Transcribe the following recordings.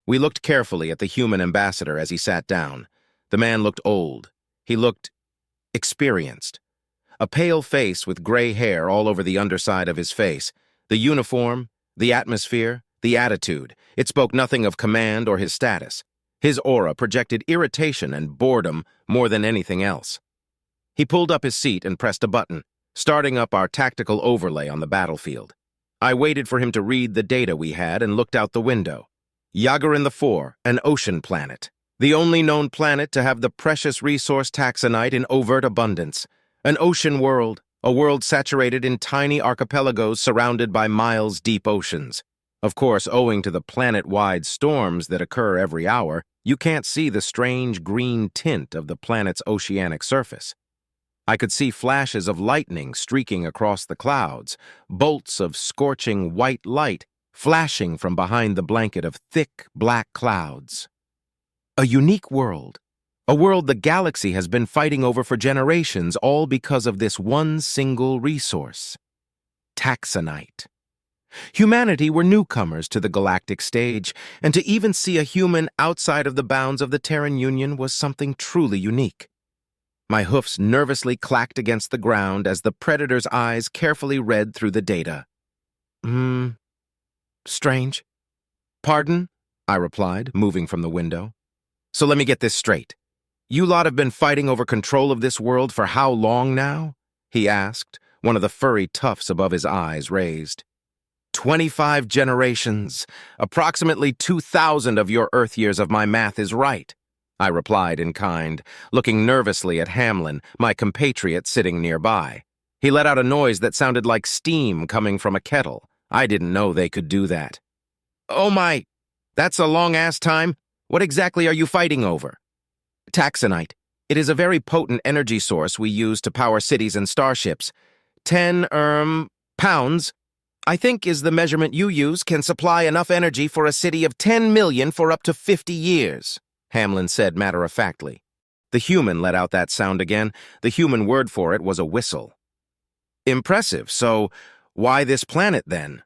We looked carefully at the human ambassador as he sat down. The man looked old. He looked experienced. A pale face with gray hair all over the underside of his face. The uniform, the atmosphere, the attitude. It spoke nothing of command or his status. His aura projected irritation and boredom more than anything else. He pulled up his seat and pressed a button, starting up our tactical overlay on the battlefield. I waited for him to read the data we had and looked out the window. Yagarin IV, an ocean planet. The only known planet to have the precious resource Taxanite in overt abundance. An ocean world, a world saturated in tiny archipelagos surrounded by miles-deep oceans. Of course, owing to the planet-wide storms that occur every hour, you can't see the strange green tint of the planet's oceanic surface. I could see flashes of lightning streaking across the clouds, bolts of scorching white light flashing from behind the blanket of thick black clouds. A unique world. A world the galaxy has been fighting over for generations, all because of this one single resource. Taxanite. Humanity were newcomers to the galactic stage, and to even see a human outside of the bounds of the Terran Union was something truly unique. My hoofs nervously clacked against the ground as the Predator's eyes carefully read through the data. Strange. Pardon? I replied, moving from the window. So let me get this straight. You lot have been fighting over control of this world for how long now? He asked, one of the furry tufts above his eyes raised. 25 generations. Approximately 2,000 of your Earth years of my math is right, I replied in kind, looking nervously at Hamlin, my compatriot sitting nearby. He let out a noise that sounded like steam coming from a kettle. I didn't know they could do that. Oh my, that's a long-ass time. What exactly are you fighting over? Taxanite. It is a very potent energy source we use to power cities and starships. 10, pounds, I think is the measurement you use, can supply enough energy for a city of 10 million for up to 50 years, Hamlin said matter-of-factly. The human let out that sound again. The human word for it was a whistle. Impressive, so why this planet then?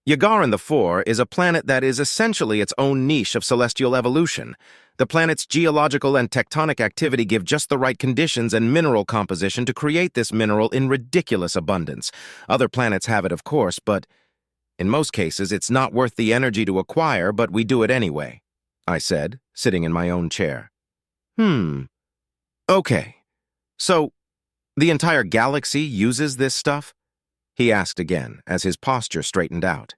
Yagarin IV is a planet that is essentially its own niche of celestial evolution. The planet's geological and tectonic activity give just the right conditions and mineral composition to create this mineral in ridiculous abundance. Other planets have it, of course, but in most cases it's not worth the energy to acquire, but we do it anyway, I said, sitting in my own chair. Okay. So, the entire galaxy uses this stuff? He asked again, as his posture straightened out.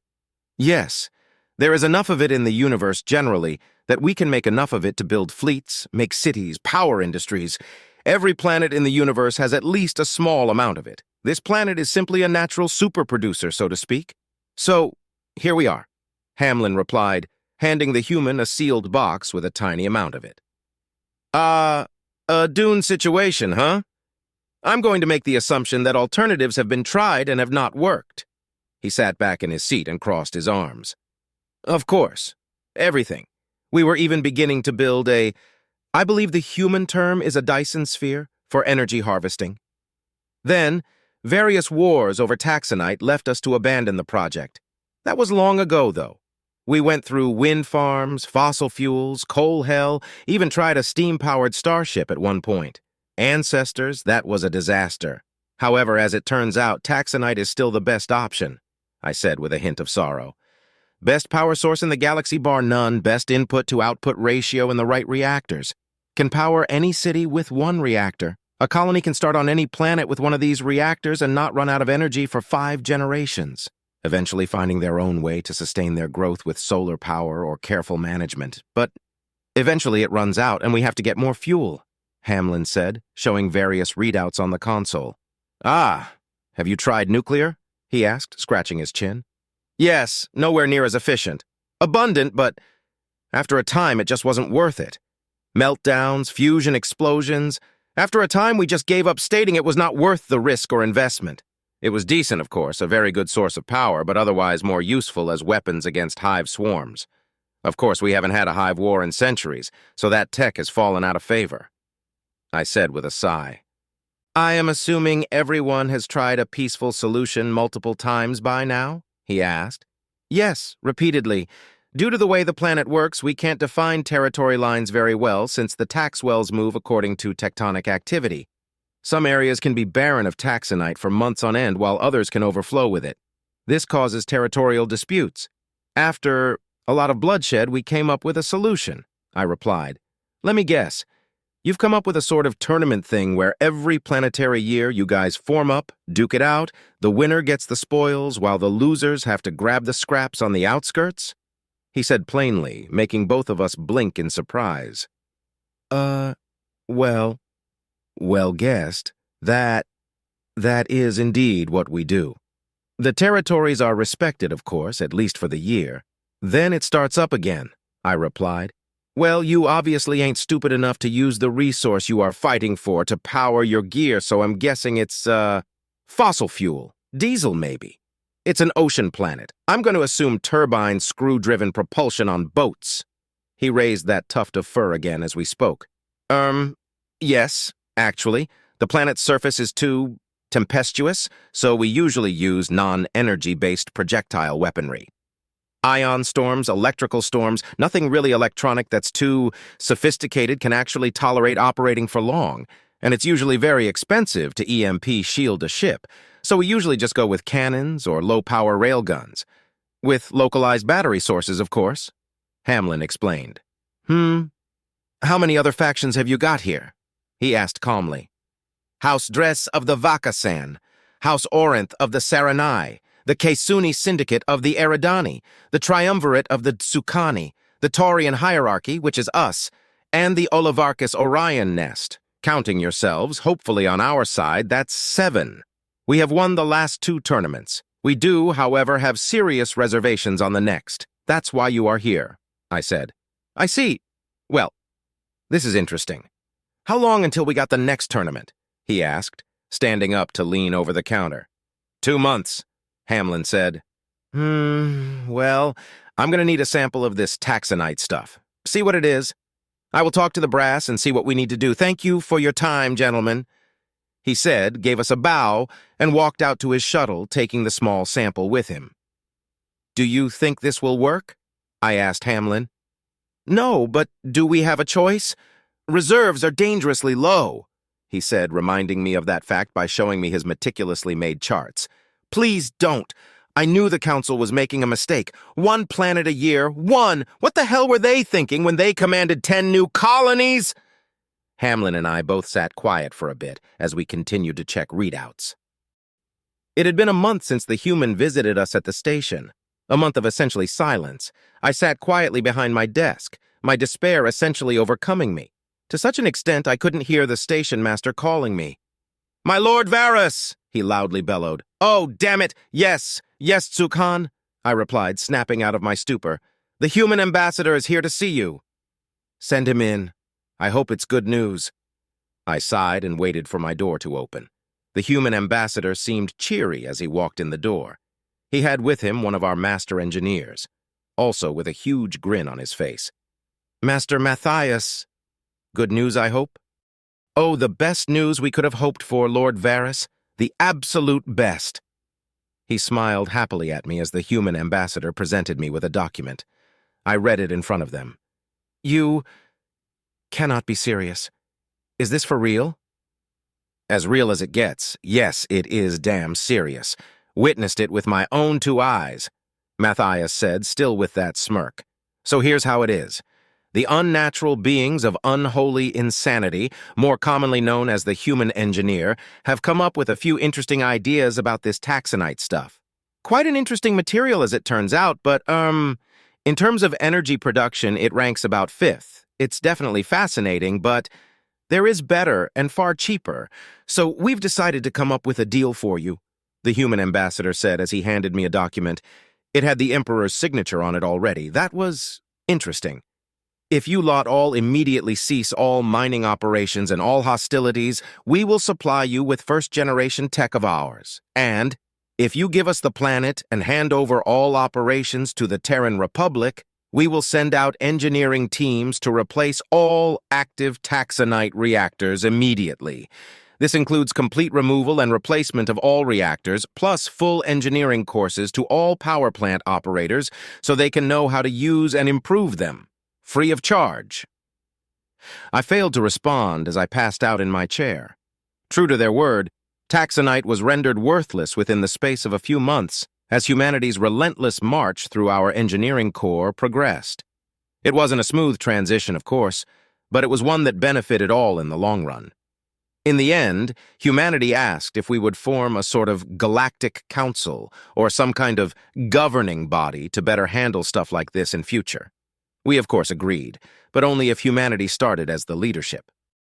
Yes, there is enough of it in the universe generally that we can make enough of it to build fleets, make cities, power industries. Every planet in the universe has at least a small amount of it. This planet is simply a natural superproducer, so to speak. So, here we are, Hamlin replied, handing the human a sealed box with a tiny amount of it. A dune situation, huh? I'm going to make the assumption that alternatives have been tried and have not worked. He sat back in his seat and crossed his arms. Of course. Everything. We were even beginning to build I believe the human term is a Dyson sphere, for energy harvesting. Then, various wars over Taxanite left us to abandon the project. That was long ago, though. We went through wind farms, fossil fuels, coal hell, even tried a steam-powered starship at one point. Ancestors, that was a disaster. However, as it turns out, Taxanite is still the best option, I said with a hint of sorrow. Best power source in the galaxy bar none, best input-to-output ratio in the right reactors. Can power any city with one reactor. A colony can start on any planet with one of these reactors and not run out of energy for 5 generations, eventually finding their own way to sustain their growth with solar power or careful management. But eventually it runs out and we have to get more fuel, Hamlin said, showing various readouts on the console. Ah, have you tried nuclear? He asked, scratching his chin. Yes, nowhere near as efficient. Abundant, but after a time it just wasn't worth it. Meltdowns, fusion explosions. After a time we just gave up, stating it was not worth the risk or investment. It was decent, of course, a very good source of power, but otherwise more useful as weapons against hive swarms. Of course, we haven't had a hive war in centuries, so that tech has fallen out of favor, I said with a sigh. I am assuming everyone has tried a peaceful solution multiple times by now? He asked. Yes, repeatedly. Due to the way the planet works, we can't define territory lines very well since the tax wells move according to tectonic activity. Some areas can be barren of taxanite for months on end, while others can overflow with it. This causes territorial disputes. After a lot of bloodshed, we came up with a solution, I replied. Let me guess. You've come up with a sort of tournament thing where every planetary year you guys form up, duke it out, the winner gets the spoils while the losers have to grab the scraps on the outskirts? He said plainly, making both of us blink in surprise. Well guessed. That is indeed what we do. The territories are respected, of course, at least for the year. Then it starts up again, I replied. Well, you obviously ain't stupid enough to use the resource you are fighting for to power your gear, so I'm guessing it's, fossil fuel. Diesel, maybe. It's an ocean planet. I'm going to assume turbine, screw-driven propulsion on boats. He raised that tuft of fur again as we spoke. Yes, actually. The planet's surface is too tempestuous, so we usually use non-energy-based projectile weaponry. Ion storms, electrical storms, nothing really electronic that's too sophisticated can actually tolerate operating for long, and it's usually very expensive to EMP shield a ship, so we usually just go with cannons or low-power railguns. With localized battery sources, of course, Hamlin explained. How many other factions have you got here? He asked calmly. House Dress of the Vakasan, House Orinth of the Saranai, the Kesuni Syndicate of the Eridani, the Triumvirate of the Tsukani, the Taurian Hierarchy, which is us, and the Olivarchus Orion Nest. Counting yourselves, hopefully on our side, that's 7. We have won the last 2 tournaments. We do, however, have serious reservations on the next. That's why you are here, I said. I see. Well, this is interesting. How long until we got the next tournament? He asked, standing up to lean over the counter. 2 months, Hamlin said. Well, I'm going to need a sample of this Taxanite stuff. See what it is. I will talk to the brass and see what we need to do. Thank you for your time, gentlemen. He said, gave us a bow, and walked out to his shuttle, taking the small sample with him. Do you think this will work? I asked Hamlin. No, but do we have a choice? Reserves are dangerously low, he said, reminding me of that fact by showing me his meticulously made charts. Please don't. I knew the Council was making a mistake. 1 planet a year. 1! What the hell were they thinking when they commanded 10 new colonies? Hamlin and I both sat quiet for a bit as we continued to check readouts. It had been a month since the human visited us at the station. A month of essentially silence. I sat quietly behind my desk, my despair essentially overcoming me. To such an extent I couldn't hear the station master calling me. My Lord Varus! He loudly bellowed. Oh, damn it! Yes, Tsukhan, I replied, snapping out of my stupor. The human ambassador is here to see you. Send him in. I hope it's good news. I sighed and waited for my door to open. The human ambassador seemed cheery as he walked in the door. He had with him one of our master engineers, also with a huge grin on his face. Master Matthias. Good news, I hope? Oh, the best news we could have hoped for, Lord Varus. The absolute best. He smiled happily at me as the human ambassador presented me with a document. I read it in front of them. You cannot be serious. Is this for real? As real as it gets. Yes, it is damn serious. Witnessed it with my own 2 eyes, Matthias said, still with that smirk. So here's how it is. The unnatural beings of unholy insanity, more commonly known as the human engineer, have come up with a few interesting ideas about this Taxanite stuff. Quite an interesting material as it turns out, but, in terms of energy production, it ranks about 5th. It's definitely fascinating, but there is better and far cheaper. So we've decided to come up with a deal for you, the human ambassador said as he handed me a document. It had the Emperor's signature on it already. That was interesting. If you lot all immediately cease all mining operations and all hostilities, we will supply you with first-generation tech of ours. And if you give us the planet and hand over all operations to the Terran Republic, we will send out engineering teams to replace all active Taxanite reactors immediately. This includes complete removal and replacement of all reactors, plus full engineering courses to all power plant operators so they can know how to use and improve them, free of charge. I failed to respond as I passed out in my chair. True to their word, Taxanite was rendered worthless within the space of a few months as humanity's relentless march through our engineering core progressed. It wasn't a smooth transition, of course, but it was one that benefited all in the long run. In the end, humanity asked if we would form a sort of galactic council or some kind of governing body to better handle stuff like this in future. We, of course, agreed, but only if humanity started as the leadership.